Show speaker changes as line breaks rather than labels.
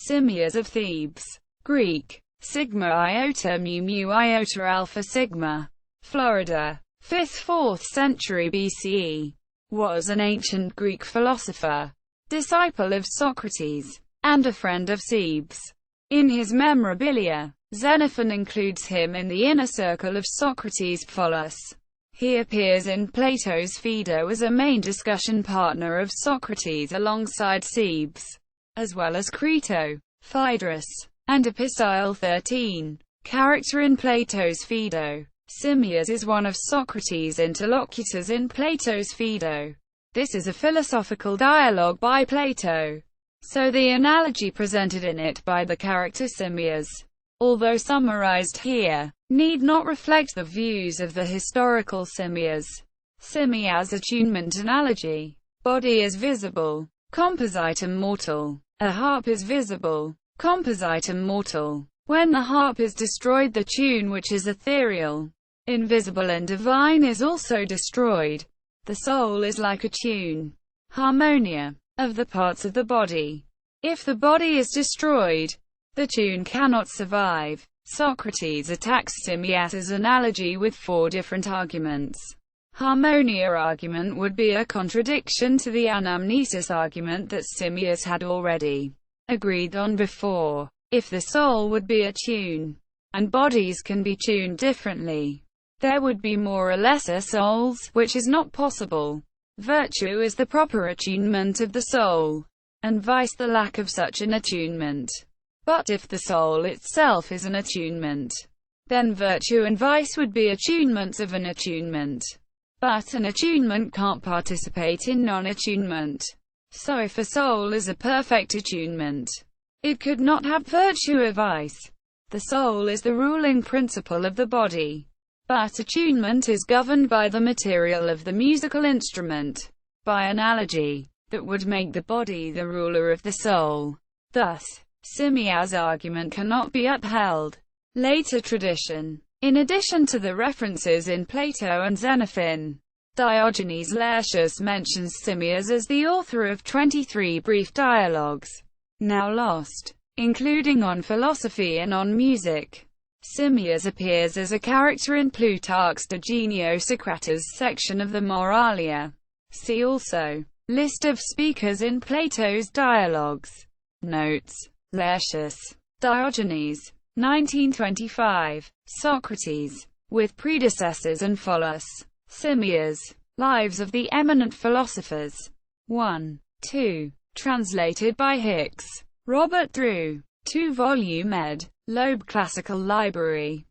Simmias of Thebes. Greek. Sigma iota mu mu iota alpha sigma. Florida. 5th–4th century BCE. Was an ancient Greek philosopher, disciple of Socrates, and a friend of Cebes. In his Memorabilia, Xenophon includes him in the inner circle of Socrates' Pholus. He appears in Plato's Phaedo as a main discussion partner of Socrates alongside Cebes, as well as Crito, Phaedrus, and Epistile XIII. Character in Plato's Phaedo. Simmias is one of Socrates' interlocutors in Plato's Phaedo. This is a philosophical dialogue by Plato, so the analogy presented in it by the character Simmias, although summarized here, need not reflect the views of the historical Simmias. Simmias attunement analogy. Body is visible, compositum mortal. A harp is visible, compositum mortal. When the harp is destroyed, the tune, which is ethereal, invisible and divine, is also destroyed. The soul is like a tune, harmonia, of the parts of the body. If the body is destroyed, the tune cannot survive. Socrates attacks Simmias's analogy with 4 different arguments. Harmonia argument would be a contradiction to the anamnesis argument that Simmias had already agreed on before. If the soul would be a tune, and bodies can be tuned differently, there would be more or lesser souls, which is not possible. Virtue is the proper attunement of the soul, and vice the lack of such an attunement. But if the soul itself is an attunement, then virtue and vice would be attunements of an attunement. But an attunement can't participate in non-attunement. So if a soul is a perfect attunement, it could not have virtue or vice. The soul is the ruling principle of the body, but attunement is governed by the material of the musical instrument. By analogy, that would make the body the ruler of the soul. Thus, Simmias' argument cannot be upheld. Later tradition. In addition to the references in Plato and Xenophon, Diogenes Laertius mentions Simmias as the author of 23 brief dialogues, now lost, including on philosophy and on music. Simmias appears as a character in Plutarch's De Genio Socrates section of the Moralia. See also, list of speakers in Plato's dialogues. Notes. Laertius. Diogenes. 1925. Socrates. With predecessors and Pholus. Simmias. Lives of the Eminent Philosophers. 1. 2. Translated by Hicks. Robert Drew. 2-volume ed. Loeb Classical Library.